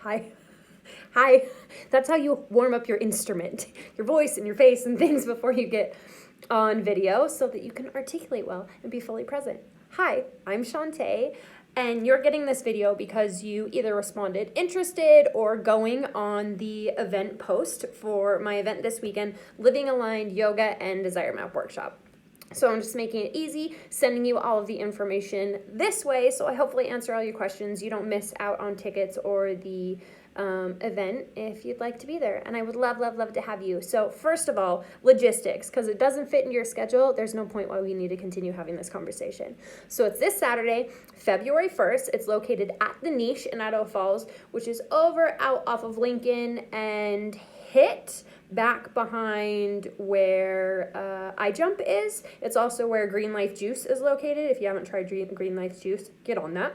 Hi. Hi. That's how you warm up your instrument, your voice and your face and things before you get on video so that you can articulate well and be fully present. Hi, I'm Shantae, and you're getting this video because you either responded interested or going on the event post for my event this weekend, Living Aligned Yoga and Desire Map Workshop. So I'm just making it easy, sending you all of the information this way, so I hopefully answer all your questions. You don't miss out on tickets or the event if you'd like to be there. And I would love, love, love to have you. So first of all, logistics, because it doesn't fit into your schedule, there's no point why we need to continue having this conversation. So it's this Saturday, February 1st. It's located at the Niche in Idaho Falls, which is over out off of Lincoln and hit back behind where iJump is. It's also where Green Life Juice is located. If you haven't tried Green Life Juice, get on that.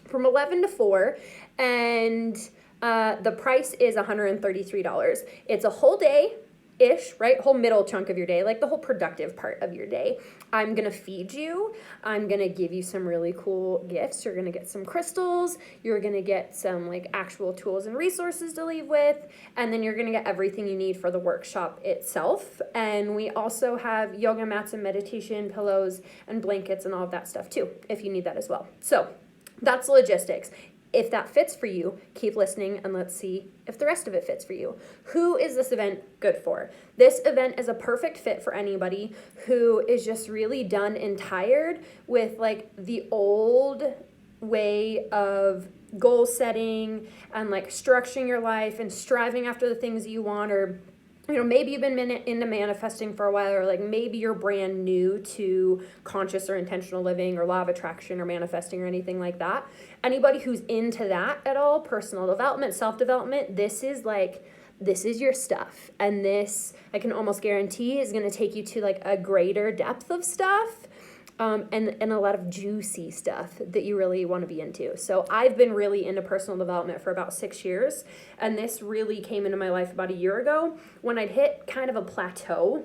From 11 to 4, and the price is $133. It's a whole day-ish, right? Whole middle chunk of your day, like the whole productive part of your day. I'm going to feed you. I'm going to give you some really cool gifts. You're going to get some crystals. You're going to get some like actual tools and resources to leave with. And then you're going to get everything you need for the workshop itself. And we also have yoga mats and meditation pillows and blankets and all of that stuff too, if you need that as well. So that's logistics. If that fits for you, keep listening and let's see if the rest of it fits for you. Who is this event good for? This event is a perfect fit for anybody who is just really done and tired with like the old way of goal setting and like structuring your life and striving after the things you want, or maybe you've been into manifesting for a while, or like maybe you're brand new to conscious or intentional living or law of attraction or manifesting or anything like that. Anybody who's into that at all, personal development, self-development, this is your stuff. And this, I can almost guarantee, is going to take you to like a greater depth of stuff. And a lot of juicy stuff that you really want to be into. So I've been really into personal development for about 6 years, and this really came into my life about a year ago when I'd hit kind of a plateau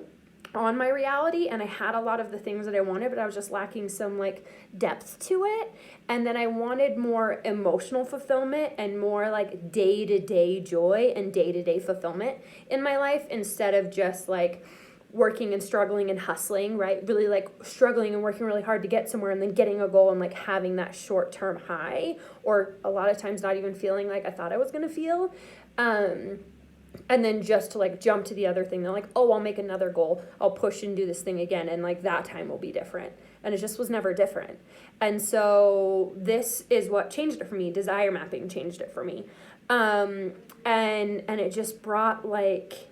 on my reality, and I had a lot of the things that I wanted, but I was just lacking some like depth to it. And then I wanted more emotional fulfillment and more like day-to-day joy and day-to-day fulfillment in my life, instead of just like working and struggling and hustling, right? Really like struggling and working really hard to get somewhere and then getting a goal and like having that short-term high, or a lot of times not even feeling like I thought I was going to feel. And then just to like jump to the other thing. They're like, oh, I'll make another goal. I'll push and do this thing again. And like that time will be different. And it just was never different. And so this is what changed it for me. Desire mapping changed it for me. And it just brought like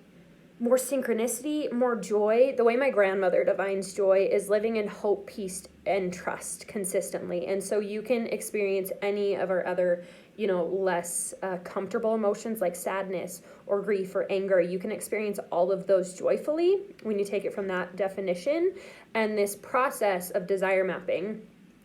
more synchronicity, more joy. The way my grandmother defines joy is living in hope, peace, and trust consistently. And so you can experience any of our other, less comfortable emotions like sadness or grief or anger. You can experience all of those joyfully when you take it from that definition. And this process of desire mapping,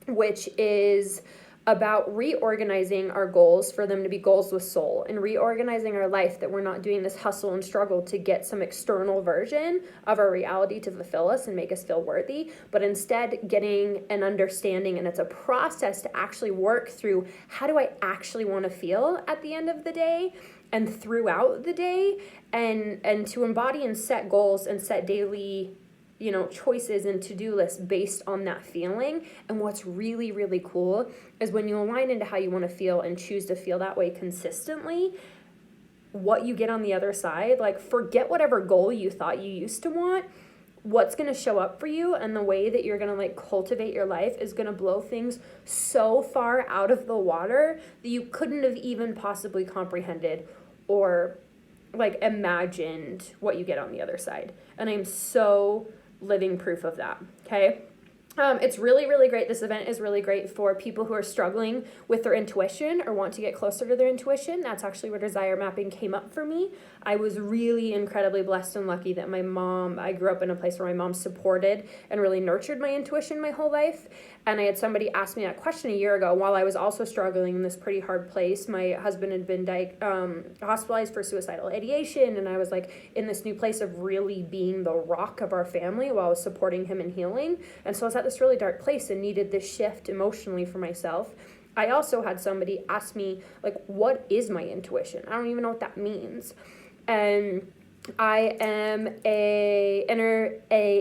which is about reorganizing our goals for them to be goals with soul, and reorganizing our life, that we're not doing this hustle and struggle to get some external version of our reality to fulfill us and make us feel worthy, but instead getting an understanding. And it's a process to actually work through, how do I actually want to feel at the end of the day and throughout the day, and to embody and set goals and set daily choices and to-do lists based on that feeling. And what's really, really cool is when you align into how you want to feel and choose to feel that way consistently, what you get on the other side, like forget whatever goal you thought you used to want. What's going to show up for you and the way that you're going to like cultivate your life is going to blow things so far out of the water that you couldn't have even possibly comprehended or like imagined what you get on the other side. And I'm so living proof of that. Okay. It's really, really great. This event is really great for people who are struggling with their intuition or want to get closer to their intuition. That's actually where desire mapping came up for me. I was really incredibly blessed and lucky that I grew up in a place where my mom supported and really nurtured my intuition my whole life. And I had somebody ask me that question a year ago while I was also struggling in this pretty hard place. My husband had been hospitalized for suicidal ideation, and I was like in this new place of really being the rock of our family while I was supporting him in healing. And so I was at this really dark place and needed this shift emotionally for myself. I also had somebody ask me, like, what is my intuition? I don't even know what that means. And I am a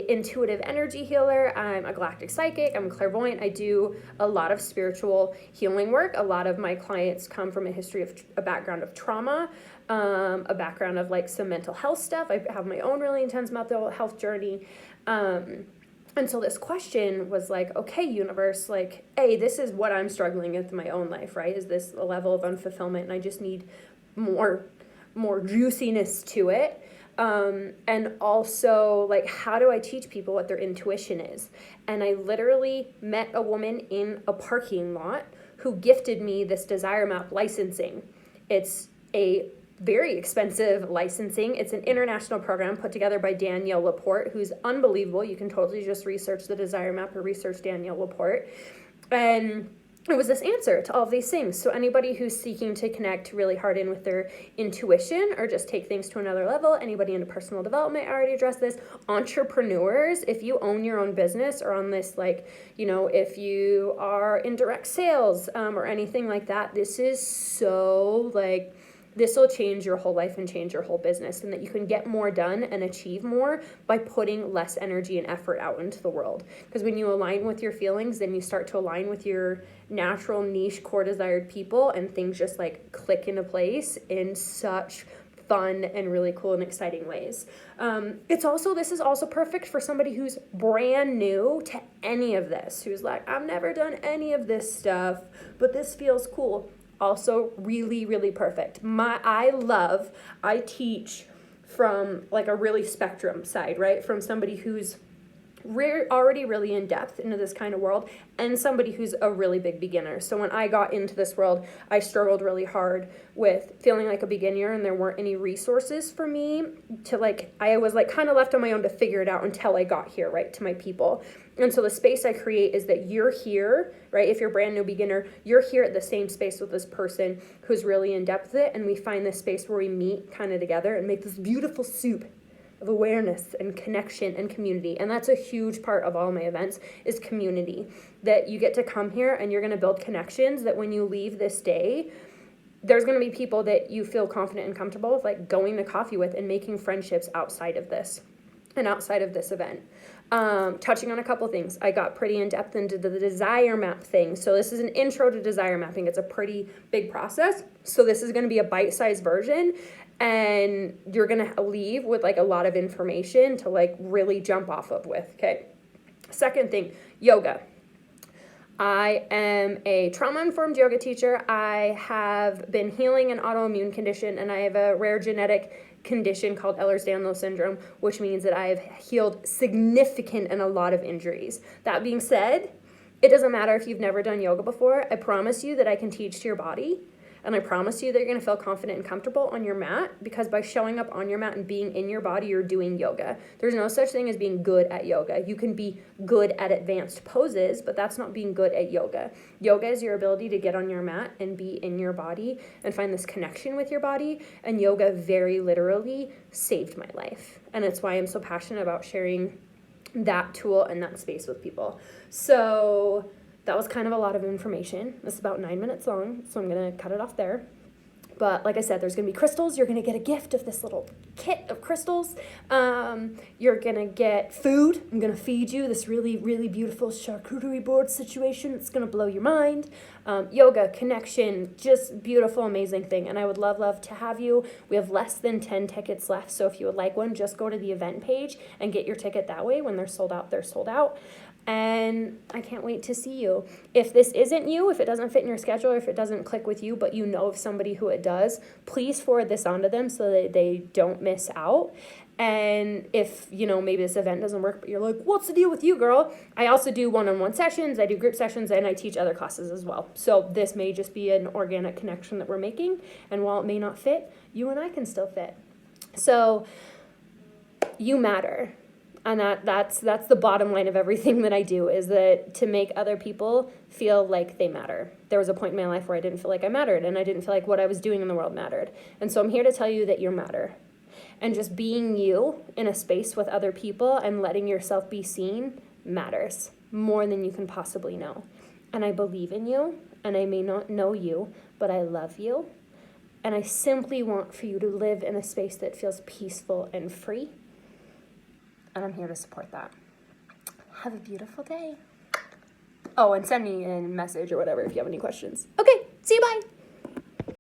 intuitive energy healer. I'm a galactic psychic. I'm clairvoyant. I do a lot of spiritual healing work. A lot of my clients come from a background of trauma, a background of like some mental health stuff. I have my own really intense mental health journey. And so this question was like, okay, universe, like, hey, this is what I'm struggling with in my own life, right? Is this a level of unfulfillment, and I just need more juiciness to it. And also, like, how do I teach people what their intuition is? And I literally met a woman in a parking lot who gifted me this Desire Map licensing. It's a very expensive licensing. It's an international program put together by Danielle Laporte, who's unbelievable. You can totally just research the Desire Map or research Danielle Laporte. And it was this answer to all of these things. So anybody who's seeking to connect really hard in with their intuition or just take things to another level, anybody into personal development, I already addressed this. Entrepreneurs, if you own your own business or on this, like, you know, if you are in direct sales or anything like that, this is so, like, this will change your whole life and change your whole business, and that you can get more done and achieve more by putting less energy and effort out into the world. Because when you align with your feelings, then you start to align with your natural niche core desired people, and things just like click into place in such fun and really cool and exciting ways. This is also perfect for somebody who's brand new to any of this, who's like, I've never done any of this stuff, but this feels cool. Also really, really perfect. I teach from like a really spectrum side, right? From somebody who's already really in depth into this kind of world, and somebody who's a really big beginner. So when I got into this world, I struggled really hard with feeling like a beginner, and there weren't any resources for me to like, I was like kind of left on my own to figure it out until I got here, right, to my people. And so the space I create is that you're here, right? If you're a brand new beginner, you're here at the same space with this person who's really in depth with it, and we find this space where we meet kind of together and make this beautiful soup of awareness and connection and community. And that's a huge part of all my events, is community. That you get to come here and you're going to build connections that when you leave this day, there's going to be people that you feel confident and comfortable with, like going to coffee with and making friendships outside of this and outside of this event. Touching on a couple things. I got pretty in depth into the desire map thing. So this is an intro to desire mapping. It's a pretty big process. So this is going to be a bite-sized version, and you're going to leave with like a lot of information to like really jump off of with. Okay. Second thing, yoga. I am a trauma-informed yoga teacher. I have been healing an autoimmune condition, and I have a rare genetic condition called Ehlers-Danlos syndrome, which means that I have healed significant and a lot of injuries. That being said, it doesn't matter if you've never done yoga before. I promise you that I can teach to your body. And I promise you that you're going to feel confident and comfortable on your mat, because by showing up on your mat and being in your body, you're doing yoga. There's no such thing as being good at yoga. You can be good at advanced poses, but that's not being good at yoga. Yoga is your ability to get on your mat and be in your body and find this connection with your body. And yoga very literally saved my life. And it's why I'm so passionate about sharing that tool and that space with people. So that was kind of a lot of information. This is about 9 minutes long, so I'm going to cut it off there. But like I said, there's going to be crystals. You're going to get a gift of this little kit of crystals. You're going to get food. I'm going to feed you this really, really beautiful charcuterie board situation. It's going to blow your mind. Yoga, connection, just beautiful, amazing thing. And I would love to have you. We have less than 10 tickets left. So if you would like one, just go to the event page and get your ticket that way. When they're sold out, they're sold out. And I can't wait to see you. If this isn't you, if it doesn't fit in your schedule, or if it doesn't click with you, but you know of somebody who it does, please forward this on to them so that they don't miss out. And if, you know, maybe this event doesn't work, but you're like, what's the deal with you, girl? I also do one-on-one sessions, I do group sessions, and I teach other classes as well. So this may just be an organic connection that we're making. And while it may not fit, you and I can still fit. So you matter. And that's the bottom line of everything that I do, is that to make other people feel like they matter. There was a point in my life where I didn't feel like I mattered, and I didn't feel like what I was doing in the world mattered. And so I'm here to tell you that you matter. And just being you in a space with other people and letting yourself be seen matters more than you can possibly know. And I believe in you, and I may not know you, but I love you. And I simply want for you to live in a space that feels peaceful and free. And I'm here to support that. Have a beautiful day. Oh, and send me a message or whatever if you have any questions. Okay, see you, bye.